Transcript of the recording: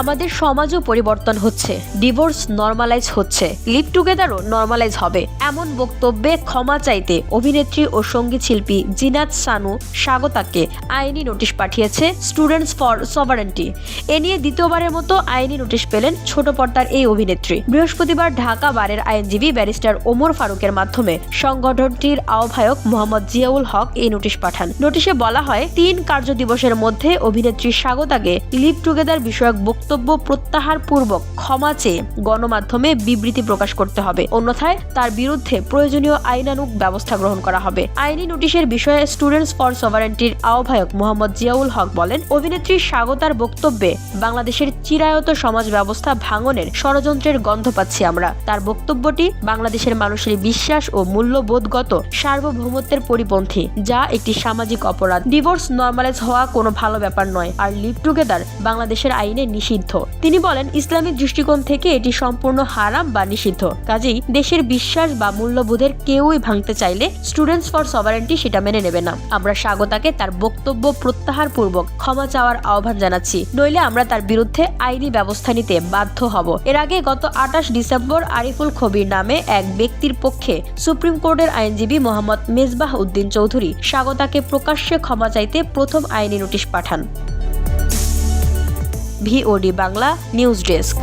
আমাদের সমাজও পরিবর্তন হচ্ছে, ডিভোর্স নর্মালাইজ হচ্ছে, লিভ টুগেদারও নর্মালাইজ হবে, এমন বক্তব্যে ক্ষমা চাইতে অভিনেত্রী ও সঙ্গীত শিল্পী জিনাত সানু স্বাগতাকে আইনি নোটিশ পাঠিয়েছে স্টুডেন্টস ফর সভারেন্টি। এ নিয়ে দ্বিতীয়বারের মতো আইনি নোটিশ পেলেন ছোট পর্দার এই অভিনেত্রী। বৃহস্পতিবার ঢাকা বারের আইনজীবী ব্যারিস্টার ওমর ফারুকের মাধ্যমে সংগঠনটির আহ্বায়ক মোহাম্মদ জিয়াউল হক এই নোটিশ পাঠান। নোটিশে বলা হয়, 3 কার্যদিবসের মধ্যে অভিনেত্রী স্বাগতাকে লিভ টুগেদার বিষয়ক বক্তব্য প্রত্যাহার পূর্বক ক্ষমা চেয়ে গণমাধ্যমে বিবৃতি প্রকাশ করতে হবে, অন্যথায় তার বিরুদ্ধে প্রয়োজনীয় আইনানুগ ব্যবস্থা গ্রহণ করা হবে। আইনি নোটিশের বিষয়ে স্টুডেন্টস ফর সভারেন্টির আহ্বায়ক মোহাম্মদ জিয়াউল হক বলেন, অভিনেত্রী স্বাগতার বক্তব্যে বাংলাদেশের চিরায়ত সমাজ ব্যবস্থা ভাঙনের ষড়যন্ত্রের গন্ধ পাচ্ছি আমরা। তার বক্তব্যটি বাংলাদেশের মানুষের বিশ্বাস ও মূল্যবোধগত সার্বভৌমত্বের পরিপন্থী, যা একটি সামাজিক অপরাধ। ডিভোর্স নর্মালাইজ হওয়া কোনো ভালো ব্যাপার নয়, আর লিভ টুগেদার বাংলাদেশের আইনে নিষিদ্ধ। তিনি বলেন, ইসলামিক দৃষ্টিকোণ থেকে এটি সম্পূর্ণ হারাম বা নিষিদ্ধ। কাজেই দেশের বিশ্বাস বা মূল্যবোধের কেউই ভাঙতে চাইলে স্টুডেন্টস ফর সভারেন্টি সেটা মেনে নেবে না। আমরা স্বাগতাকে তার বক্তব্য প্রত্যাহার পূর্বক ক্ষমা চাওয়ার আহ্বান জানাচ্ছি, নইলে আমরা তার বিরুদ্ধে আইনি ব্যবস্থা নিতে বাধ্য হব। এর আগে গত 28 ডিসেম্বর আরিফুল খবির নামে এক ব্যক্তির পক্ষে সুপ্রিম কোর্টের আইনজীবী মোহাম্মদ মেজবাহ উদ্দিন চৌধুরী স্বাগতাকে প্রকাশ্যে ক্ষমা চাইতে প্রথম আইনি নোটিশ পাঠান। VOD Bangla news desk.